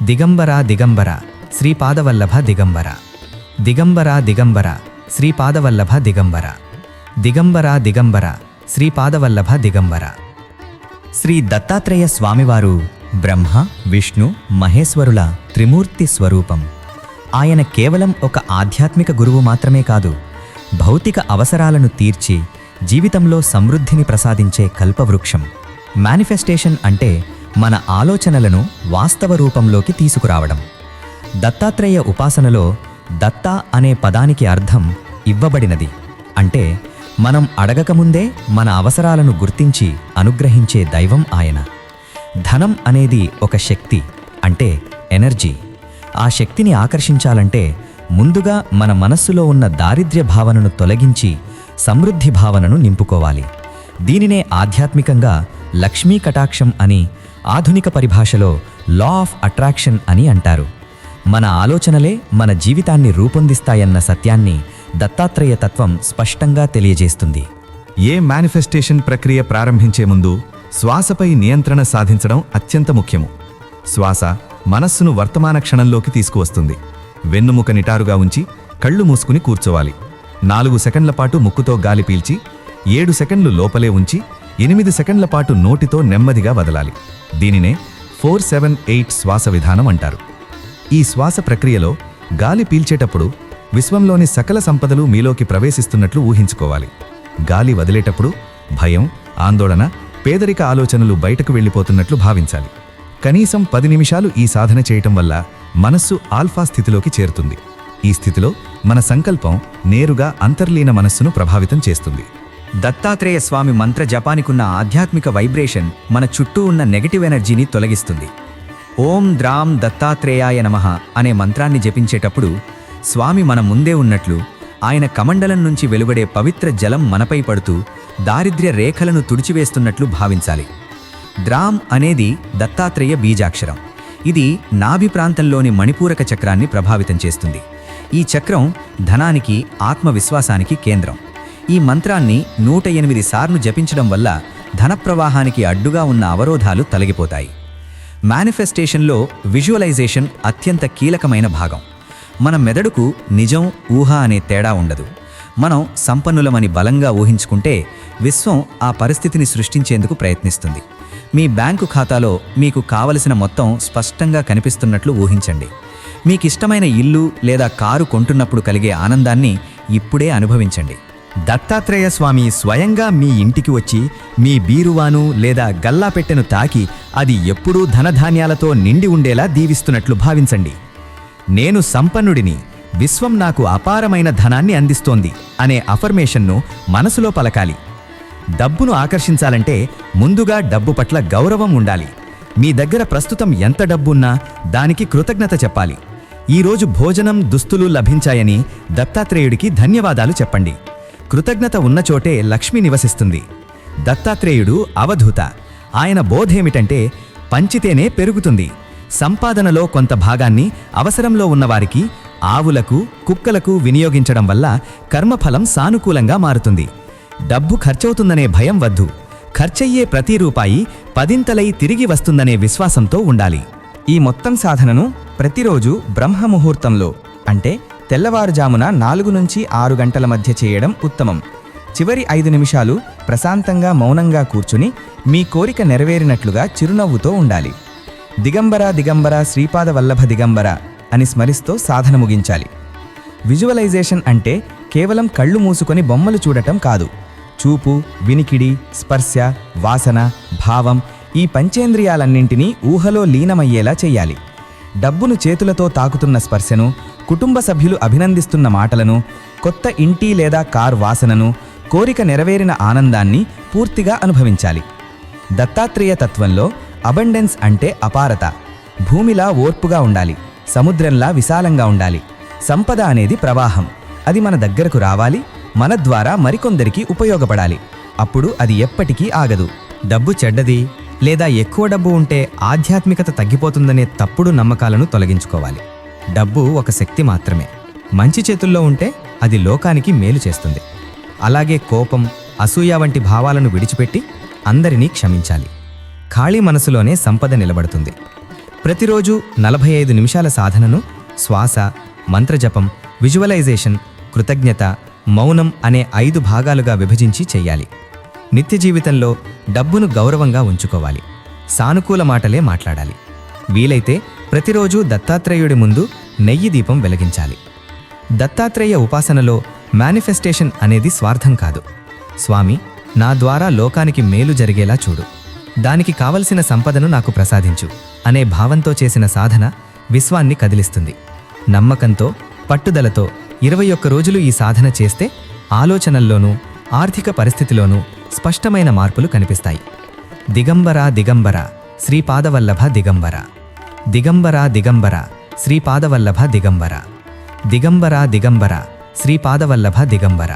దిగంబర దిగంబర శ్రీపాదవల్లభ దిగంబర. దిగంబర దిగంబర శ్రీపాదవల్లభ దిగంబర. దిగంబర దిగంబర శ్రీపాదవల్లభ దిగంబర. శ్రీ దత్తాత్రేయ స్వామివారు బ్రహ్మ విష్ణు మహేశ్వరుల త్రిమూర్తి స్వరూపం. ఆయన కేవలం ఒక ఆధ్యాత్మిక గురువు మాత్రమే కాదు, భౌతిక అవసరాలను తీర్చి జీవితంలో సమృద్ధిని ప్రసాదించే కల్పవృక్షం. మేనిఫెస్టేషన్ అంటే మన ఆలోచనలను వాస్తవ రూపంలోకి తీసుకురావడం. దత్తాత్రేయ ఉపాసనలో దత్త అనే పదానికి అర్థం ఇవ్వబడినది. అంటే మనం అడగకముందే మన అవసరాలను గుర్తించి అనుగ్రహించే దైవం ఆయన. ధనం అనేది ఒక శక్తి, అంటే ఎనర్జీ. ఆ శక్తిని ఆకర్షించాలంటే ముందుగా మన మనస్సులో ఉన్న దారిద్ర్య భావనను తొలగించి సమృద్ధి భావనను నింపుకోవాలి. దీనినే ఆధ్యాత్మికంగా లక్ష్మీ కటాక్షం అని, ఆధునిక పరిభాషలో లా ఆఫ్ అట్రాక్షన్ అని అంటారు. మన ఆలోచనలే మన జీవితాన్ని రూపొందిస్తాయన్న సత్యాన్ని దత్తాత్రేయ తత్వం స్పష్టంగా తెలియజేస్తుంది. ఏ మేనిఫెస్టేషన్ ప్రక్రియ ప్రారంభించే ముందు శ్వాసపై నియంత్రణ సాధించడం అత్యంత ముఖ్యము. శ్వాస మనస్సును వర్తమాన క్షణంలోకి తీసుకువస్తుంది. వెన్నుముక నిటారుగా ఉంచి కళ్ళు మూసుకుని కూర్చోవాలి. 4 సెకండ్ల పాటు ముక్కుతో గాలి పీల్చి 7 సెకండ్లు లోపలే ఉంచి 8 సెకండ్ల పాటు నోటితో నెమ్మదిగా వదలాలి. దీనినే 4-7-8 శ్వాస విధానం అంటారు. ఈ శ్వాస ప్రక్రియలో గాలి పీల్చేటప్పుడు విశ్వంలోని సకల సంపదలు మీలోకి ప్రవేశిస్తున్నట్లు ఊహించుకోవాలి. గాలి వదిలేటప్పుడు భయం, ఆందోళన, పేదరిక ఆలోచనలు బయటకు వెళ్ళిపోతున్నట్లు భావించాలి. కనీసం 10 నిమిషాలు ఈ సాధన చేయటం వల్ల మనస్సు ఆల్ఫా స్థితిలోకి చేరుతుంది. ఈ స్థితిలో మన సంకల్పం నేరుగా అంతర్లీన మనస్సును ప్రభావితం చేస్తుంది. దత్తాత్రేయ స్వామి మంత్ర జపానికున్న ఆధ్యాత్మిక వైబ్రేషన్ మన చుట్టూ ఉన్న నెగటివ్ ఎనర్జీని తొలగిస్తుంది. ఓం ద్రాం దత్తాత్రేయాయ నమః అనే మంత్రాన్ని జపించేటప్పుడు స్వామి మన ముందే ఉన్నట్లు, ఆయన కమండలం నుంచి వెలువడే పవిత్ర జలం మనపై పడుతూ దారిద్ర్య రేఖలను తుడిచివేస్తున్నట్లు భావించాలి. ద్రాం అనేది దత్తాత్రేయ బీజాక్షరం. ఇది నాభి ప్రాంతంలోని మణిపూరక చక్రాన్ని ప్రభావితం చేస్తుంది. ఈ చక్రం ధనానికి, ఆత్మవిశ్వాసానికి కేంద్రం. ఈ మంత్రాన్ని 108 సార్లు జపించడం వల్ల ధన ప్రవాహానికి అడ్డుగా ఉన్న అవరోధాలు తొలగిపోతాయి. మేనిఫెస్టేషన్లో విజువలైజేషన్ అత్యంత కీలకమైన భాగం. మన మెదడుకు నిజం, ఊహ అనే తేడా ఉండదు. మనం సంపన్నులమని బలంగా ఊహించుకుంటే విశ్వం ఆ పరిస్థితిని సృష్టించేందుకు ప్రయత్నిస్తుంది. మీ బ్యాంకు ఖాతాలో మీకు కావలసిన మొత్తం స్పష్టంగా కనిపిస్తున్నట్లు ఊహించండి. మీకిష్టమైన ఇల్లు లేదా కారు కొంటున్నప్పుడు కలిగే ఆనందాన్ని ఇప్పుడే అనుభవించండి. దత్తాత్రేయ స్వామి స్వయంగా మీ ఇంటికి వచ్చి మీ బీరువాను లేదా గల్లాపెట్టెను తాకి అది ఎప్పుడూ ధనధాన్యాలతో నిండి ఉండేలా దీవిస్తున్నట్లు భావించండి. నేను సంపన్నుడిని, విశ్వం నాకు అపారమైన ధనాన్ని అందిస్తోంది అనే అఫర్మేషన్ను మనసులో పలకాలి. డబ్బును ఆకర్షించాలంటే ముందుగా డబ్బు పట్ల గౌరవం ఉండాలి. మీ దగ్గర ప్రస్తుతం ఎంత డబ్బున్నా దానికి కృతజ్ఞత చెప్పాలి. ఈరోజు భోజనం, దుస్తులు లభించాయని దత్తాత్రేయుడికి ధన్యవాదాలు చెప్పండి. కృతజ్ఞత ఉన్నచోటే లక్ష్మి నివసిస్తుంది. దత్తాత్రేయుడు అవధూత. ఆయన బోధేమిటంటే పంచితేనే పెరుగుతుంది. సంపాదనలో కొంత భాగాన్ని అవసరంలో ఉన్నవారికి, ఆవులకు, కుక్కలకు వినియోగించడం వల్ల కర్మఫలం సానుకూలంగా మారుతుంది. డబ్బు ఖర్చవుతుందనే భయం వద్దు. ఖర్చయ్యే ప్రతి రూపాయి 10ంతలై తిరిగి వస్తుందనే విశ్వాసంతో ఉండాలి. ఈ మొత్తం సాధనను ప్రతిరోజు బ్రహ్మముహూర్తంలో, అంటే తెల్లవారుజామున 4 నుంచి 6 గంటల మధ్య చేయడం ఉత్తమం. చివరి 5 నిమిషాలు ప్రశాంతంగా మౌనంగా కూర్చుని మీ కోరిక నెరవేరినట్లుగా చిరునవ్వుతో ఉండాలి. దిగంబర దిగంబర శ్రీపాదవల్లభ దిగంబర అని స్మరిస్తూ సాధన ముగించాలి. విజువలైజేషన్ అంటే కేవలం కళ్ళు మూసుకొని బొమ్మలు చూడటం కాదు. చూపు, వినికిడి, స్పర్శ, వాసన, భావం ఈ పంచేంద్రియాలన్నింటినీ ఊహలో లీనమయ్యేలా చెయ్యాలి. డబ్బును చేతులతో తాకుతున్న స్పర్శను, కుటుంబ సభ్యులు అభినందిస్తున్న మాటలను, కొత్త ఇంటి లేదా కారు వాసనను, కోరిక నెరవేరిన ఆనందాన్ని పూర్తిగా అనుభవించాలి. దత్తాత్రేయ తత్వంలో అబండెన్స్ అంటే అపారత. భూమిలా ఓర్పుగా ఉండాలి, సముద్రంలా విశాలంగా ఉండాలి. సంపద అనేది ప్రవాహం. అది మన దగ్గరకు రావాలి, మన ద్వారా మరికొందరికి ఉపయోగపడాలి. అప్పుడు అది ఎప్పటికీ ఆగదు. డబ్బు చెడ్డది లేదా ఎక్కువ డబ్బు ఉంటే ఆధ్యాత్మికత తగ్గిపోతుందనే తప్పుడు నమ్మకాలను తొలగించుకోవాలి. డబ్బు ఒక శక్తి మాత్రమే. మంచి చేతుల్లో ఉంటే అది లోకానికి మేలు చేస్తుంది. అలాగే కోపం, అసూయ వంటి భావాలను విడిచిపెట్టి అందరినీ క్షమించాలి. ఖాళీ మనసులోనే సంపద నిలబడుతుంది. ప్రతిరోజు 45 నిమిషాల సాధనను శ్వాస, మంత్రజపం, విజువలైజేషన్, కృతజ్ఞత, మౌనం అనే 5 భాగాలుగా విభజించి చెయ్యాలి. నిత్య జీవితంలో డబ్బును గౌరవంగా ఉంచుకోవాలి. సానుకూల మాటలే మాట్లాడాలి. వీలైతే ప్రతిరోజు దత్తాత్రేయుడి ముందు నెయ్యి దీపం వెలిగించాలి. దత్తాత్రేయ ఉపాసనలో మేనిఫెస్టేషన్ అనేది స్వార్థం కాదు. స్వామి, నా ద్వారా లోకానికి మేలు జరిగేలా చూడు, దానికి కావలసిన సంపదను నాకు ప్రసాదించు అనే భావంతో చేసిన సాధన విశ్వాన్ని కదిలిస్తుంది. నమ్మకంతో, పట్టుదలతో 21 రోజులు ఈ సాధన చేస్తే ఆలోచనల్లోనూ, ఆర్థిక పరిస్థితిలోనూ స్పష్టమైన మార్పులు కనిపిస్తాయి. దిగంబర దిగంబర శ్రీపాదవల్లభ దిగంబర, దిగంబర దిగంబర శ్రీపాదవల్లభ దిగంబర, దిగంబర దిగంబర శ్రీపాదవల్లభ దిగంబర.